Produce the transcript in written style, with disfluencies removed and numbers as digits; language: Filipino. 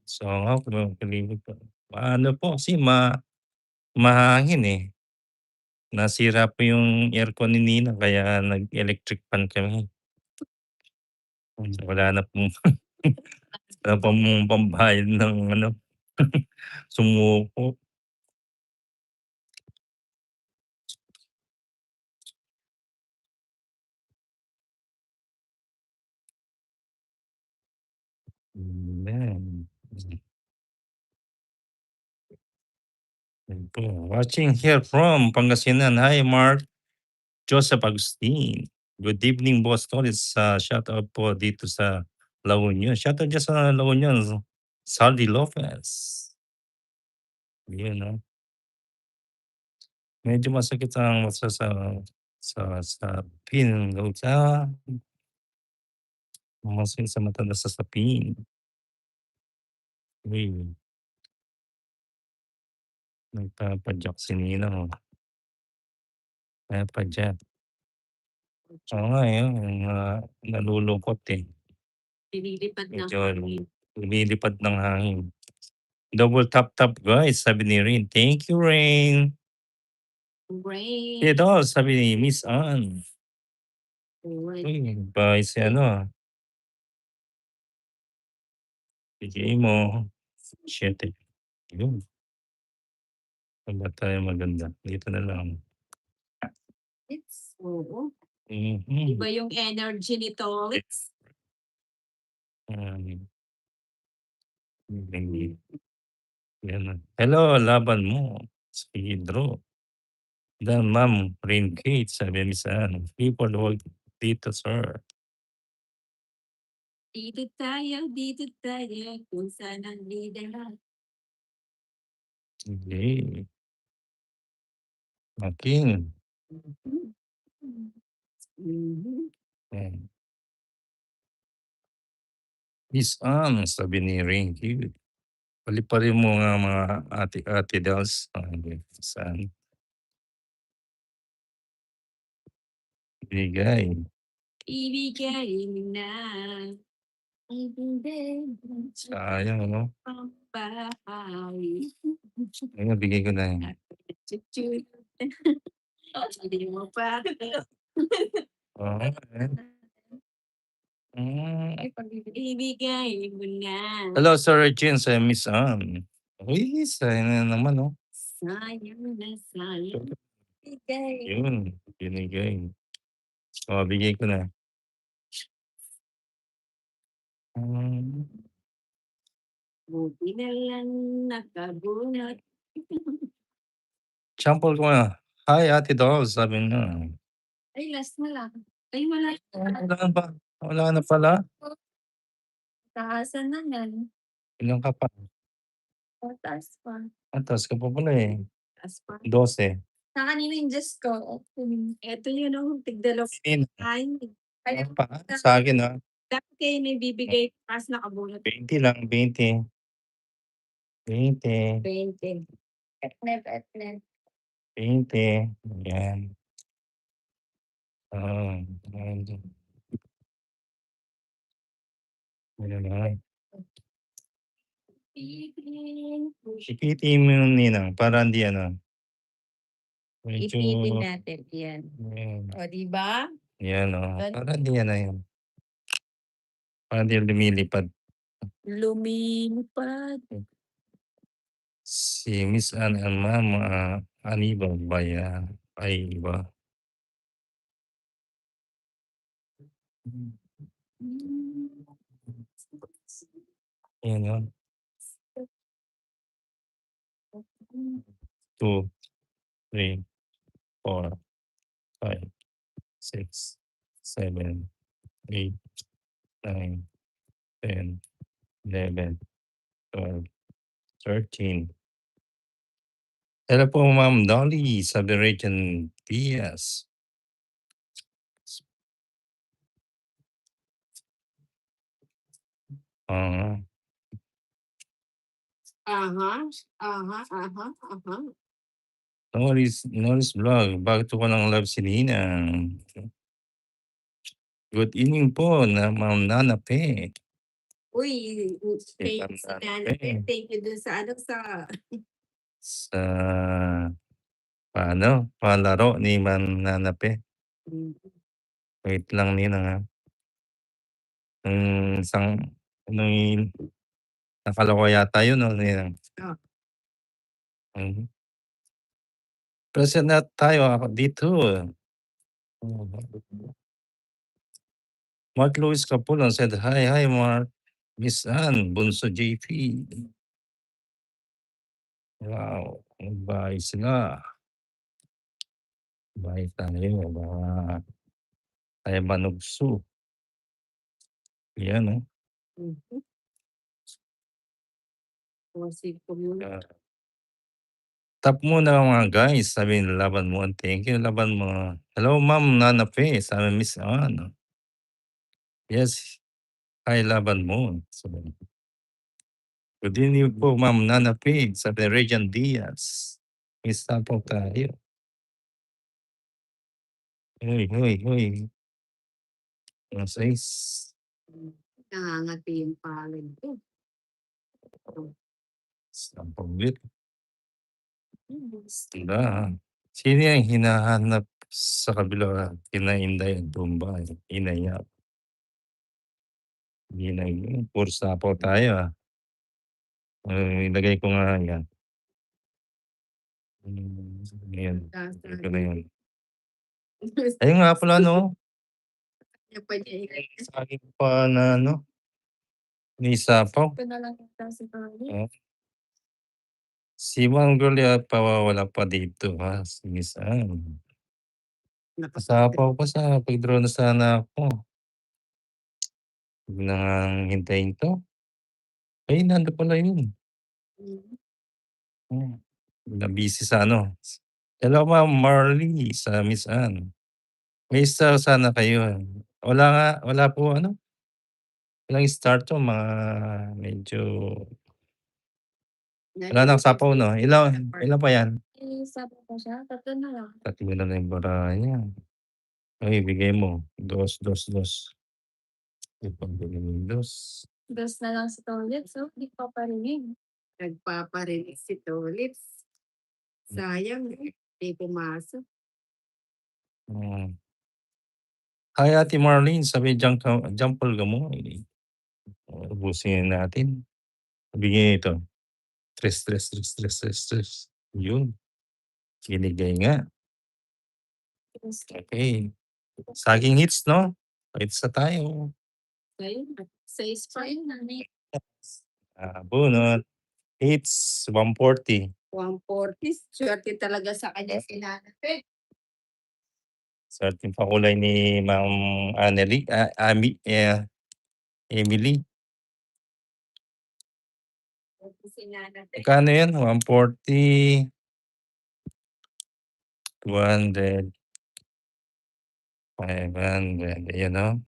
So, nga pa. Ano po kasi mahangin, eh. Nasira po yung aircon ni ninang kaya nag-electric fan kami. Wala na pong wala pang pambayad ng ano, sumuko. Ayan. Yun po. Watching here from Pangasinan. Hi, Mark Joseph Agustin. Good evening, boss Toris. Shoutout po dito sa La Union. Shoutout dyan sa La Union. Saldi Lopez. Yun, no? Medyo masakit ang sa pin. Masakit sa mata na sa sapin. Uy, nagpapadyak si Ninang. Oh. Nagpadyak. Oo nga, eh, nalulungkot, eh. Lumilipad ng Medyo hangin. lumilipad ng hangin. Double tap tap guys, sabi ni Rain. Thank you, Rain. Rain. Ito, sabi ni Miss Ann. Uy, bye si ano. Bigay mo. 7. Yun. Saan ba tayo maganda? Dito na lang. Oo. Mhm. Iba yung energy nito. Hindi. Yan. Hello, laban mo. Si Pedro. Dan ma'am, Rain Kate, sabi ni San. People wag dito, sir. Dito tayo, kung saan ang leader. Hindi. Aking. Yan. Miss Ann, sabi ni Rain Kate. Paliparin mo nga mga ate-ate dolls. Sabi, saan? Bigay. Ibigay mo na. Sayang, ano? Pampahay. Ayun, bigay ko na yun. Hindi mo pa. Oo, eh. Ibigay mo na. Hello, Sir Regine, sa Miss Ann. Uy, sayang na naman, oh. Sayang na sayang. Ibigay. Yun, binigay. Oh, bigay ko na. Buti na lang nakabunot. Sample ko na. Hi, Ate Dolls, sabi na. Ay, last na lang. Ay, wala. Wala na ba? Wala na pala? Taasan na yan. Ilan ka pa? Taas pa. Taas ka pa pala eh. Taas pa. 12. Sa kanina yung Diyos ko. Ito yun ang tigdalaw. Sino? Ay, Ano pa? Sa akin, ah. dapat kayo may bibigay pas nakabunot. 20 lang, 20. 20. 20. Etneb. 20. Yan. Oo. Ayan na. Ipitin mo yung ninang para hindi ano. Medyo, Ipitin natin yan. yan. O, diba? Yan o. Para hindi yan na yun. Para hindi lumilipad. Lumilipad. Si Miss Ann ang mama, Aniba ba yan? Ay, iba. Yan o. 2, 3, 4, 5, 6, 7, 8, 9, 10, 11, 12, 13. Hello po, Ma'am Dolly, sabi Rachel Diaz. Oo. Norris Vlog, bakit ko ng love si Ninang? Good evening po na Ma'am Nana Pe. Uy, Si kay Ma'am si Nana Nana Pe, Pe. thank you dun sa ano, sa Sa paano, palaro ni Ma'am Nana Pe. hmm, Wait lang ninang, isang nung nakalawa yata yun 'no, ninang? oh, Mhm. Present na tayo ako dito. Mark Louis Capulan said, "Hi, hi Mark, Miss Ann, Bunso JP." Wow, nagbahay sila. Bahay tayo, baka tayo manugso. Yan, oh. mhm. Posing ko muna. Ah, tap muna mga guys, sabi ni laban mo, thank you laban mo. Hello Ma'am Nana Pe, sabi Miss Ann. Yes, hi laban mo. Sabi, good evening po Ma'am Nana Pe, sabi ni Regine Diaz. Miss po tayo. Hoy, hoy, hoy. Alas 6. Nangangati yung palad ko. Sampung-lit. Hmm, Wala. Sino yang hinahanap sa kabila kina Inday at Tumba? Inay niya. Inay, puro sapaw tayo, ilagay ko nga yan. Ayan, ilagay ko na yun. Ayun nga pala 'no, Kaya pa niya saging pa na ano, may sapaw. ito na lang yung sa kanya. Oh, si Ma'am Gloria pawawala pa dito si Miss Ann. Sapaw pa sa pag-draw na sana ako. Huwag na ngang hintayin 'to. Ay nandun pala yun. Mhm. Na-busy sa ano. Hello Ma'am Marley sa Miss Ann. May star sana kayo. Wala po ano, walang star 'to mga medyo wala ng sapaw 'no? Ilan pa yan? Sapaw pa siya, 3 na lang. 3 na lang yung baraya. Ay bigay mo, dos, dos, dos. Ay pambili mo yung dos. 2 na lang sa toilet, so di paparinig. Nagpaparinig si Tolits. Sayang, di pumasok. Hmm. Hi Ate Marlene, sabi jampol ka mo. Ubusin natin. Bigyan ito. Tres, tres, tres, tres, tres, tres. Yun, binigay nga. Okay. Saging hits 'no? Hits na tayo. Ayun, sa spray na ni Bunot. Hits 140. 140. Swerte talaga sa kanya si Nana Pe. Swerteng pakulay ni Ma'am Emily. Swerte si Nana Pe. Magkano yan? 140, 200, 500. Ayan 'no?